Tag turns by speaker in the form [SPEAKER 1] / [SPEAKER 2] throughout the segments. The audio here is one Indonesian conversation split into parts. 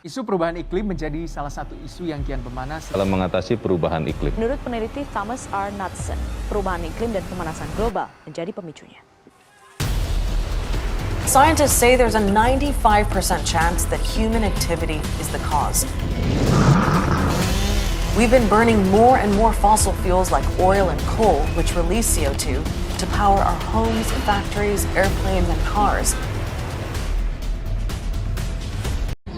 [SPEAKER 1] Isu perubahan iklim menjadi salah satu isu yang kian memanas
[SPEAKER 2] dalam mengatasi perubahan iklim.
[SPEAKER 3] Menurut peneliti Thomas R. Knudsen, perubahan iklim dan pemanasan global menjadi pemicunya.
[SPEAKER 4] Scientists say there's a 95% chance that human activity is the cause. We've been burning more and more fossil fuels like oil and coal, which release CO2, to power our homes, factories, airplanes, and cars.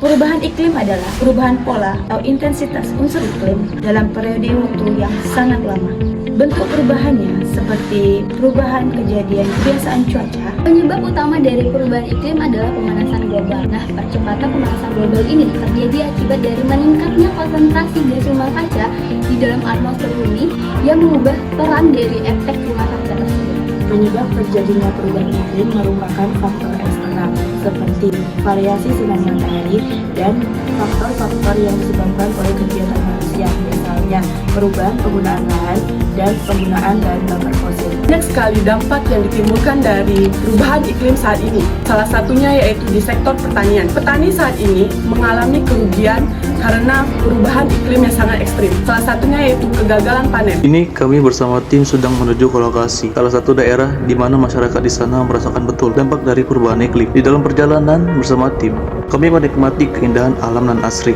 [SPEAKER 5] Perubahan iklim adalah perubahan pola atau intensitas unsur iklim dalam periode waktu yang sangat lama. Bentuk perubahannya seperti perubahan kejadian kebiasaan cuaca.
[SPEAKER 6] Penyebab utama dari perubahan iklim adalah pemanasan global. Nah, percepatan pemanasan global ini terjadi akibat dari meningkatnya konsentrasi gas rumah kaca di dalam atmosfer bumi yang mengubah peran dari efek rumah kaca tersebut.
[SPEAKER 5] Penyebab terjadinya perubahan iklim merupakan faktor eksternal seperti variasi sinar matahari dan faktor-faktor yang disebabkan oleh kegiatan manusia, misalnya perubahan penggunaan lahan dan penggunaan bahan bakar fosil.
[SPEAKER 7] Banyak sekali dampak yang ditimbulkan dari perubahan iklim saat ini. Salah satunya yaitu di sektor pertanian. Petani saat ini mengalami kerugian karena perubahan iklim yang sangat ekstrim. Salah satunya yaitu kegagalan panen.
[SPEAKER 8] Ini kami bersama tim sedang menuju ke lokasi, salah satu daerah di mana masyarakat di sana merasakan betul dampak dari perubahan iklim. Di dalam perjalanan bersama tim, kami menikmati keindahan alam dan asri.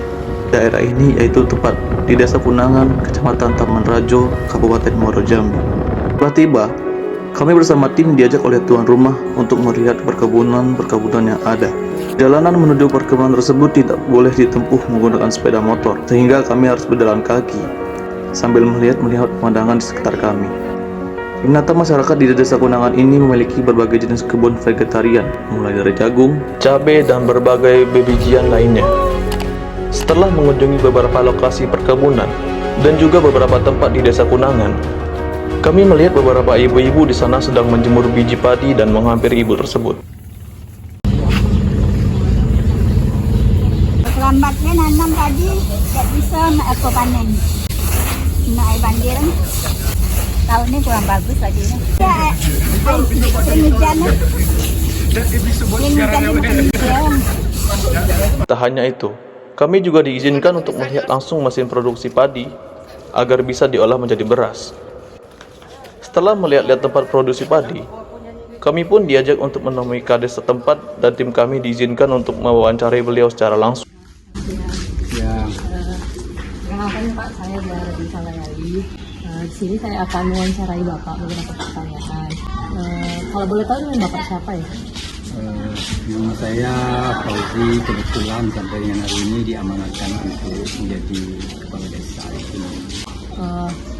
[SPEAKER 8] Daerah ini yaitu tepat di Desa Punangan, Kecamatan Taman Rajo, Kabupaten Muaro Jambi. Setelah tiba, kami bersama tim diajak oleh tuan rumah untuk melihat perkebunan yang ada. Jalanan menuju perkebunan tersebut tidak boleh ditempuh menggunakan sepeda motor, sehingga kami harus berjalan kaki sambil melihat pemandangan di sekitar kami. Ternyata masyarakat di Desa Punangan ini memiliki berbagai jenis kebun vegetarian, mulai dari jagung, cabai, dan berbagai bebijian lainnya. Setelah mengunjungi beberapa lokasi perkebunan dan juga beberapa tempat di Desa Punangan, kami melihat beberapa ibu-ibu di sana sedang menjemur biji padi dan menghampiri ibu tersebut.
[SPEAKER 9] Lambatnya nanam padi, tidak bisa apa panen. Kena air banjir. Tahun ini kurang bagus paginya. Ya, hujan.
[SPEAKER 8] Tak hanya itu, kami juga diizinkan untuk melihat langsung mesin produksi padi agar bisa diolah menjadi beras. Setelah melihat tempat produksi padi, kami pun diajak untuk menemui kades setempat dan tim kami diizinkan untuk mewawancarai beliau secara langsung.
[SPEAKER 6] Perkenalkan Pak, saya dari Salayali. Di sini saya akan mewawancarai Bapak beberapa pertanyaan. Kalau boleh tahu dengan Bapak siapa ya?
[SPEAKER 10] Nama saya Fauzi, kebetulan sampai dengan hari ini diamanatkan untuk menjadi kepala desa.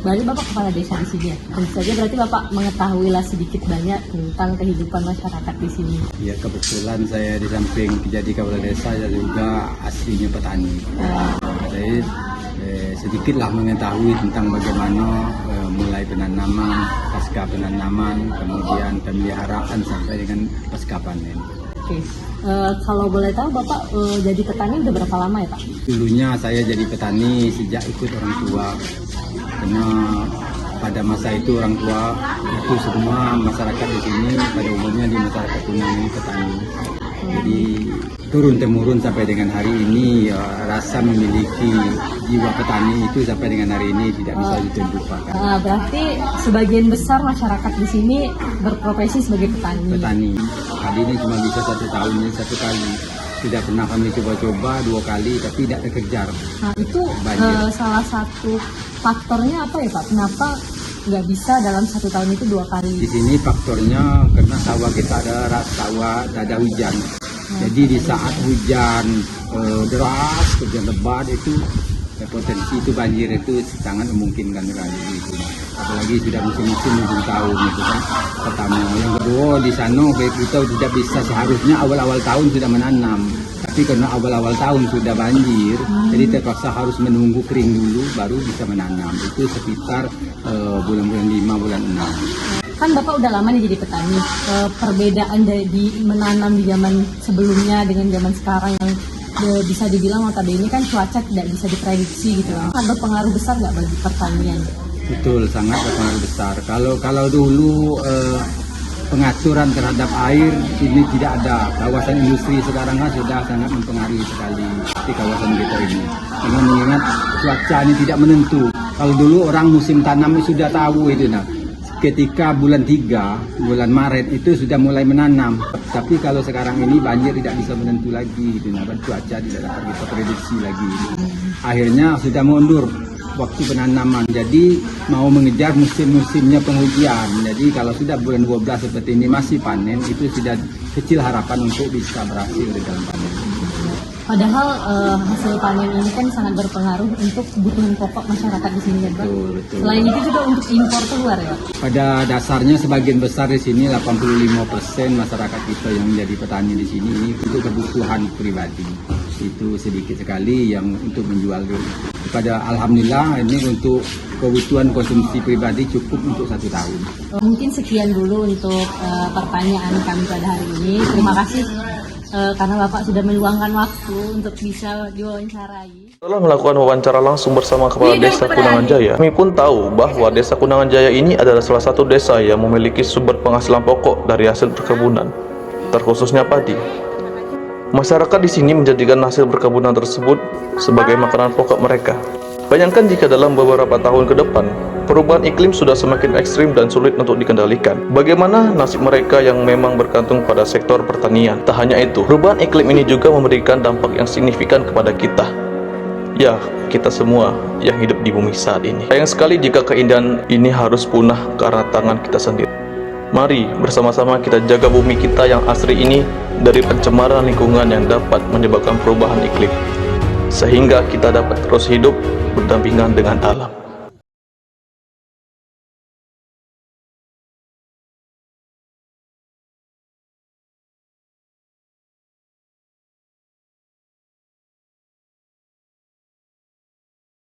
[SPEAKER 6] Berarti Bapak kepala desa di sini ya? Tentu saja berarti Bapak mengetahui lah sedikit banyak tentang kehidupan masyarakat di sini.
[SPEAKER 10] Ya, kebetulan saya di samping jadi kepala desa, saya juga aslinya petani. Saya sedikitlah mengetahui tentang bagaimana mulai penanaman, pasca penanaman, kemudian pemeliharaan sampai dengan pasca panen.
[SPEAKER 6] Oke. Kalau boleh tahu Bapak jadi petani udah berapa lama ya Pak?
[SPEAKER 10] Dulunya saya jadi petani sejak ikut orang tua, karena pada masa itu orang tua itu semua masyarakat di sini pada umumnya di masyarakat Punangan ini petani. Jadi turun temurun sampai dengan hari ini rasa memiliki jiwa petani itu sampai dengan hari ini tidak bisa dilupakan.
[SPEAKER 6] Berarti sebagian besar masyarakat di sini berprofesi sebagai petani.
[SPEAKER 10] Petani. Tadi ini cuma bisa 1 tahun ini 1 kali. Tidak pernah kami coba-coba 2 kali tapi tidak terkejar.
[SPEAKER 6] Nah itu salah satu faktornya apa ya Pak? Kenapa nggak bisa dalam 1 tahun itu 2 kali?
[SPEAKER 10] Di sini faktornya karena sawah kita ada sawah ada hujan. Jadi di saat hujan deras, hujan lebat itu potensi itu banjir itu sangat memungkinkan sekali. Apalagi sudah musim-musim ujung tahun itu kan pertama. Yang kedua di sana kita tidak bisa, seharusnya awal-awal tahun sudah menanam. Tapi karena awal-awal tahun sudah banjir, jadi terpaksa harus menunggu kering dulu baru bisa menanam. Itu sekitar bulan-bulan 5, bulan 6.
[SPEAKER 6] Kan Bapak udah lama nih jadi petani. Perbedaan dari menanam di zaman sebelumnya dengan zaman sekarang yang bisa dibilang notabene kan cuaca tidak bisa diprediksi gitu. Ada pengaruh besar nggak bagi pertanian?
[SPEAKER 10] Betul, sangat berpengaruh besar. Kalau dulu pengaturan terhadap air ini tidak ada. Kawasan industri sekarang kan sudah sangat mempengaruhi sekali di kawasan kita ini. Karena mengingat cuaca ini tidak menentu. Kalau dulu orang musim tanam sudah tahu itu nah. Ketika bulan 3, bulan Maret itu sudah mulai menanam. Tapi kalau sekarang ini banjir tidak bisa menentu lagi, gitu. Nah, cuaca tidak dapat kita prediksi lagi. Akhirnya sudah mundur waktu penanaman. Jadi mau mengejar musim-musimnya penghujan. Jadi kalau sudah bulan 12 seperti ini masih panen, itu sudah kecil harapan untuk bisa berhasil di dalam panen.
[SPEAKER 3] Padahal hasil panen ini kan sangat berpengaruh untuk kebutuhan pokok masyarakat di sini, Pak.
[SPEAKER 10] Betul.
[SPEAKER 3] Selain itu juga untuk impor keluar, ya, Pak.
[SPEAKER 10] Pada dasarnya sebagian besar di sini 85% masyarakat kita yang menjadi petani di sini ini untuk kebutuhan pribadi. Itu sedikit sekali yang untuk menjual dulu. Pada alhamdulillah ini untuk kebutuhan konsumsi pribadi cukup untuk 1 tahun.
[SPEAKER 3] Mungkin sekian dulu untuk pertanyaan kami pada hari ini. Terima kasih karena Bapak sudah meluangkan waktu untuk bisa diwawancarai.
[SPEAKER 8] Setelah melakukan wawancara langsung bersama Kepala Desa Kunangan Jaya, kami pun tahu bahwa Desa Kunangan Jaya ini adalah salah satu desa yang memiliki sumber penghasilan pokok dari hasil perkebunan, terkhususnya padi. Masyarakat di sini menjadikan hasil perkebunan tersebut sebagai makanan pokok mereka. Bayangkan jika dalam beberapa tahun ke depan, perubahan iklim sudah semakin ekstrim dan sulit untuk dikendalikan. Bagaimana nasib mereka yang memang bergantung pada sektor pertanian? Tak hanya itu, perubahan iklim ini juga memberikan dampak yang signifikan kepada kita. Ya, kita semua yang hidup di bumi saat ini. Sayang sekali jika keindahan ini harus punah karena tangan kita sendiri. Mari bersama-sama kita jaga bumi kita yang asri ini dari pencemaran lingkungan yang dapat menyebabkan perubahan iklim, sehingga kita dapat terus hidup berdampingan dengan alam.